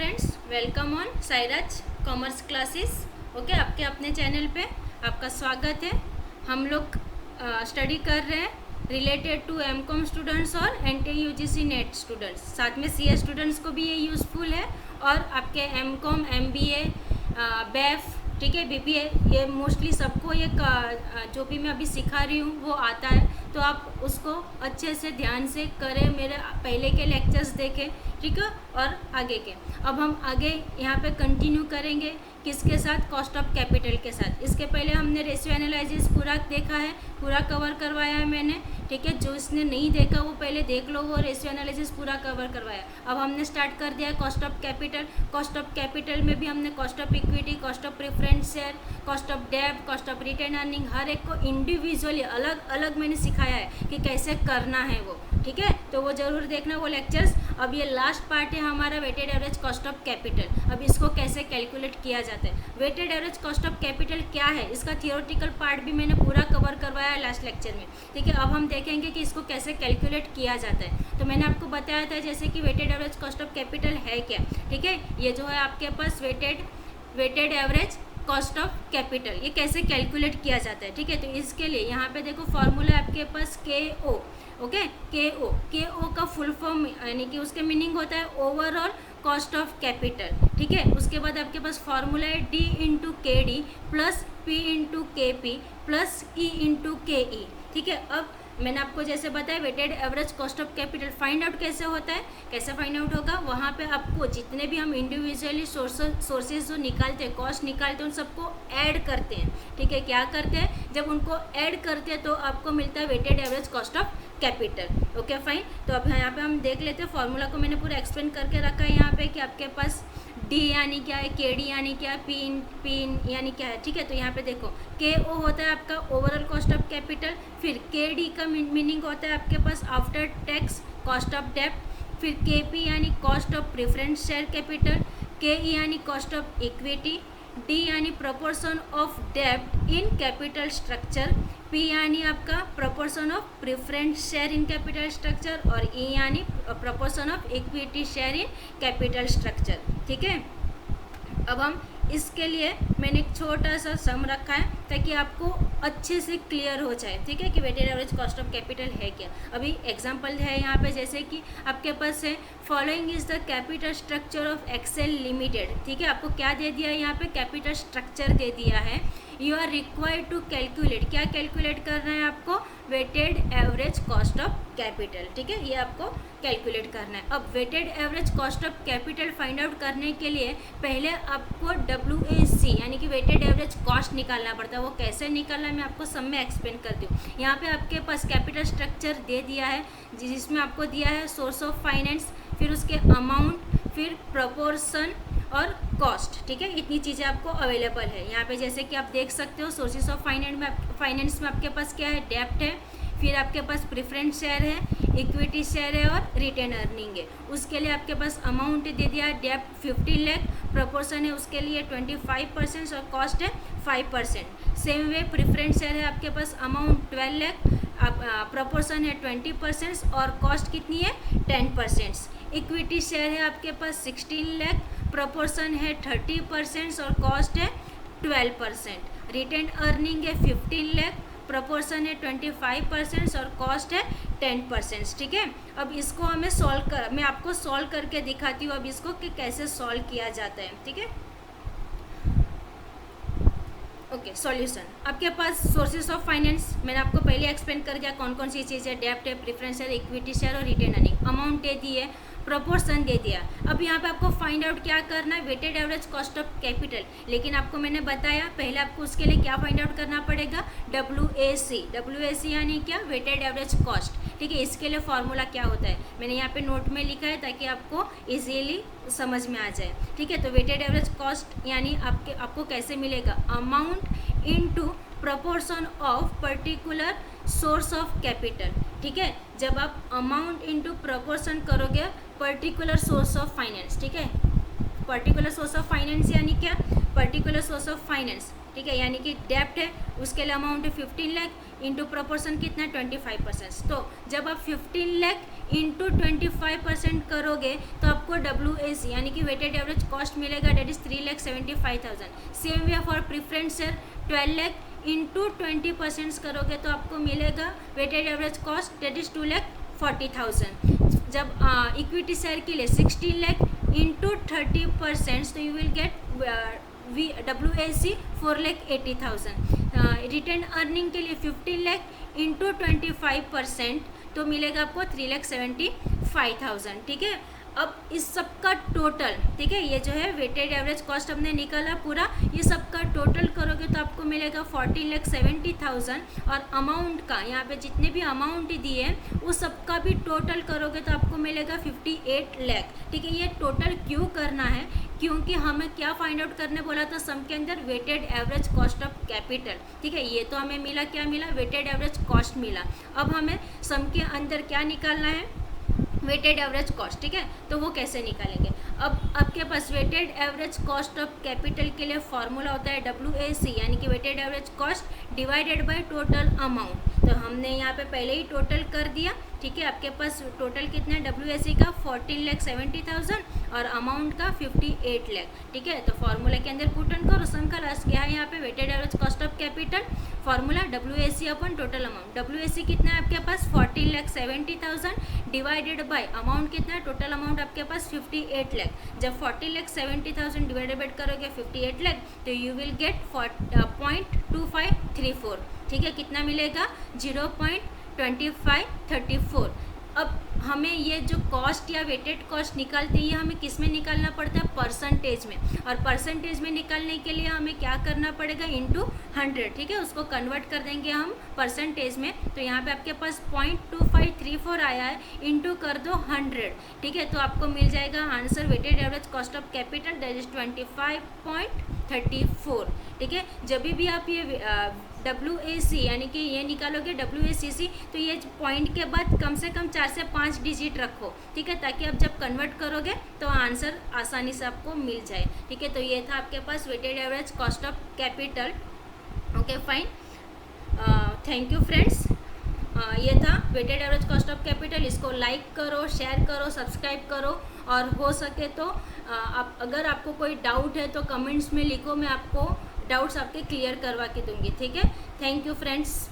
Friends, welcome on Sairaj commerce classes. Okay, आपके अपने channel पे आपका स्वागत है। हम लोग स्टडी कर रहे हैं रिलेटेड टू एमकॉम स्टूडेंट्स और NTUGC नेट स्टूडेंट्स, साथ में CS स्टूडेंट्स को भी ये यूज़फुल है और आपके एमकॉम MBA BAF, ठीक है, BBA, ये मोस्टली सबको ये जो भी मैं अभी सिखा रही हूँ वो आता है, तो आप उसको अच्छे से ध्यान से करें, मेरे पहले के लेक्चर्स देखें, ठीक है, और आगे के। अब हम आगे यहाँ पे कंटिन्यू करेंगे किसके साथ, कॉस्ट ऑफ कैपिटल के साथ। इसके पहले हमने रेशियो एनालिसिस पूरा देखा है, पूरा कवर करवाया है मैंने, ठीक है। जो इसने नहीं देखा वो पहले देख लो, वो रेशियो एनालिसिस पूरा कवर करवाया। अब हमने स्टार्ट कर दिया cost of capital. Cost of capital में भी हमने cost of equity, cost of preference share, cost of डेब्ट, कॉस्ट ऑफ रिटेन अर्निंग, हर एक को इंडिविजुअली अलग अलग मैंने सिखाया है कि कैसे करना है वो, ठीक है। तो वो ज़रूर देखना वो लेक्चर्स। अब ये लास्ट पार्ट है हमारा weighted average cost of capital. अब इसको कैसे कैलकुलेट किया जाता है, weighted average cost of capital क्या है, इसका थियोरेटिकल पार्ट भी मैंने पूरा कवर करवाया है लास्ट लेक्चर में, ठीक है। अब हम देखेंगे कि इसको कैसे कैलकुलेट किया जाता है। तो मैंने आपको बताया था जैसे कि weighted average cost of capital है क्या, ठीक है। ये जो है आपके पास weighted average cost of capital, ये कैसे कैलकुलेट किया जाता है, ठीक है। तो इसके लिए यहाँ पे देखो फॉर्मूला आपके पास KO, ओके। KO का फुल फॉर्म यानी कि उसके मीनिंग होता है ओवरऑल कॉस्ट ऑफ कैपिटल, ठीक है। उसके बाद आपके पास फॉर्मूला है D into KD plus P into KP plus E into KE, ठीक है। अब मैंने आपको जैसे बताया weighted average cost of capital find out कैसे होता है, कैसे फाइंड आउट होगा, वहाँ पे आपको जितने भी हम इंडिविजुअली सोर्सेज जो निकालते हैं, कॉस्ट निकालते हैं, उन सबको ऐड करते हैं, ठीक है। क्या करते हैं, जब उनको ऐड करते हैं तो आपको मिलता है weighted average cost of capital, okay fine. तो अब यहाँ पे हम देख लेते हैं, फॉर्मूला को मैंने पूरा एक्सप्लेन करके रखा है यहाँ पे कि आपके पास D यानी क्या है, KD यानी क्या है, P यानी क्या है, ठीक है। तो यहाँ पे देखो KO होता है आपका ओवरऑल कॉस्ट ऑफ कैपिटल, फिर KD का मीनिंग होता है आपके पास आफ्टर टैक्स कॉस्ट ऑफ डेब्ट, फिर KP यानी cost of preference share capital, KE यानी कॉस्ट ऑफ इक्विटी, D यानी प्रोपोर्शन ऑफ डेब्ट इन कैपिटल स्ट्रक्चर, P यानी आपका proportion of preference share in capital structure और E यानी proportion of equity share in capital structure, ठीक है। अब हम इसके लिए मैंने एक छोटा सा सम रखा है ताकि आपको अच्छे से क्लियर हो जाए, ठीक है, कि weighted average cost of capital है क्या। अभी एग्जांपल है यहाँ पे, जैसे कि आपके पास है following is the capital structure of Excel Limited, ठीक है। आपको क्या दे दिया है यहाँ पे, कैपिटल स्ट्रक्चर दे दिया है। You are required to calculate, क्या कैलकुलेट करना है आपको, weighted average cost of capital, ठीक है, ये आपको कैलकुलेट करना है। अब weighted average cost of capital find out करने के लिए पहले आपको WAC यानी कि वेटेड एवरेज कॉस्ट निकालना पड़ता है। वो कैसे निकालना है मैं आपको सब में एक्सप्लेन करती हूँ। यहाँ पे आपके पास कैपिटल स्ट्रक्चर दे दिया है जिसमें आपको दिया है सोर्स ऑफ फाइनेंस, फिर उसके अमाउंट, फिर प्रोपोर्शन और कॉस्ट, ठीक है। इतनी चीज़ें आपको अवेलेबल है यहाँ पे। जैसे कि आप देख सकते हो सोर्सेस ऑफ फाइनेंस में आपके पास क्या है, डेब्ट है, फिर आपके पास प्रेफरेंस शेयर है, इक्विटी शेयर है और रिटेन अर्निंग है। उसके लिए आपके पास अमाउंट दे दिया है, डेब्ट 15 लाख, प्रोपोर्शन है उसके लिए 25% और कॉस्ट है 5%। सेम वे प्रेफरेंस शेयर है आपके पास अमाउंट 12 लाख, प्रोपोर्शन है 20% और कॉस्ट कितनी है 10%। इक्विटी शेयर है आपके पास 16 लाख, प्रोपोर्शन है 30% और कॉस्ट है 12%। रिटेन अर्निंग है 15 लाख, प्रोपोर्शन है 25% और कॉस्ट है 10%, ठीक है। अब इसको हमें मैं आपको सॉल्व करके दिखाती हूँ अब इसको कि कैसे सॉल्व किया जाता है, ठीक है। Okay, solution. आपके पास सोर्सेस ऑफ फाइनेंस मैंने आपको पहले एक्सप्लेन कर दिया कौन कौन सी चीज़ है, डेब्ट है, प्रेफरेंस शेयर, इक्विटी शेयर और रिटेन अर्निंग। अमाउंट दे दी है, प्रोपोर्शन दे दिया। अब यहाँ पे आपको फाइंड आउट क्या करना है, weighted average cost of capital. लेकिन आपको मैंने बताया पहले आपको उसके लिए क्या फाइंड आउट करना पड़ेगा, WAC यानी क्या, वेटेड एवरेज कॉस्ट, ठीक है। इसके लिए फॉर्मूला क्या होता है मैंने यहाँ पे नोट में लिखा है ताकि आपको इजीली समझ में आ जाए, ठीक है। तो वेटेड एवरेज कॉस्ट यानी आपको कैसे मिलेगा, amount into proportion of particular source of capital, ठीक है। जब आप अमाउंट इनटू प्रोपोर्शन करोगे पर्टिकुलर सोर्स ऑफ फाइनेंस, ठीक है। पर्टिकुलर सोर्स ऑफ फाइनेंस यानी क्या, पर्टिकुलर सोर्स ऑफ फाइनेंस ठीक है, यानी कि डेप्ट है उसके लिए अमाउंट है 15 लाख, इंटू प्रोपोर्शन कितना है 25%। तो जब आप 15 लाख इंटू 25% करोगे तो आपको WAC यानी कि वेटेड एवरेज कॉस्ट मिलेगा, debt is 3,75,000। Same way for preference share 12 lakh into 20% करोगे तो आपको मिलेगा weighted average cost, debt is 2,40,000। जब इक्विटी शेयर के लिए 16 लाख इंटू 30%, तो you will get WAC 4,80,000। Return earning के लिए 15 लाख इंटू 25%, तो मिलेगा आपको 3,75,000। ठीक है, अब इस सब का टोटल, ठीक है, ये जो है वेटेड एवरेज कॉस्ट हमने निकाला पूरा, ये सब का टोटल करोगे तो आपको मिलेगा 14,70,000। और अमाउंट का यहाँ पे जितने भी अमाउंट दिए हैं उस सब का भी टोटल करोगे तो आपको मिलेगा 58 लाख। ठीक है, ये टोटल क्यों करना है, क्योंकि हमें क्या फाइंड आउट करने बोला था सम के अंदर, weighted average cost of capital. ठीक है, ये तो हमें मिला, क्या मिला, वेटेड एवरेज कॉस्ट मिला। अब हमें सम के अंदर क्या निकालना है, वेटेड एवरेज कॉस्ट। ठीक है, तो वो कैसे निकालेंगे, अब आपके पास weighted average cost of capital के लिए फॉर्मूला होता है WAC यानी कि weighted average cost divided by total amount. तो हमने यहाँ पे पहले ही टोटल कर दिया। ठीक है, आपके पास टोटल कितना है WAC का 14,70,000 और अमाउंट का 58 लाख। ठीक है, तो फॉर्मूला के अंदर पुट ऑन करो, सम का लास्ट क्या है यहाँ पे, weighted average cost of capital, formula WAC upon total amount. WAC कितना है आपके पास 14,70,000 डिवाइडेड बाय अमाउंट कितना है, टोटल अमाउंट आपके पास 58 लाख। जब 14,70,000 डिवाइडेड करोगे 58 लाख तो यू विल गेट 0.2534। ठीक है, कितना मिलेगा 0.2534। अब हमें ये जो कॉस्ट या वेटेड कॉस्ट निकालते हैं ये हमें किस में निकालना पड़ता है, परसेंटेज में। और परसेंटेज में निकालने के लिए हमें क्या करना पड़ेगा, इंटू 100। ठीक है, उसको कन्वर्ट कर देंगे हम परसेंटेज में। तो यहाँ पे आपके पास 0.2534 आया है, इंटू कर दो 100। ठीक है, तो आपको मिल जाएगा answer, weighted average cost of capital that is 25.34। ठीक है, जब भी आप ये WAC यानी कि ये निकालोगे WACC, तो ये पॉइंट के बाद कम से कम 4 से 5 डिजिट रखो। ठीक है, ताकि आप जब कन्वर्ट करोगे तो आंसर आसानी से आपको मिल जाए। ठीक है, तो ये था आपके पास weighted average cost of capital. Okay fine, thank you friends. ये था weighted average cost of capital. इसको लाइक करो, शेयर करो, सब्सक्राइब करो, और हो सके तो आप अगर आपको कोई डाउट है तो कमेंट्स में लिखो, मैं आपको डाउट्स आपके क्लियर करवा के दूंगी। ठीक है, थैंक यू फ्रेंड्स।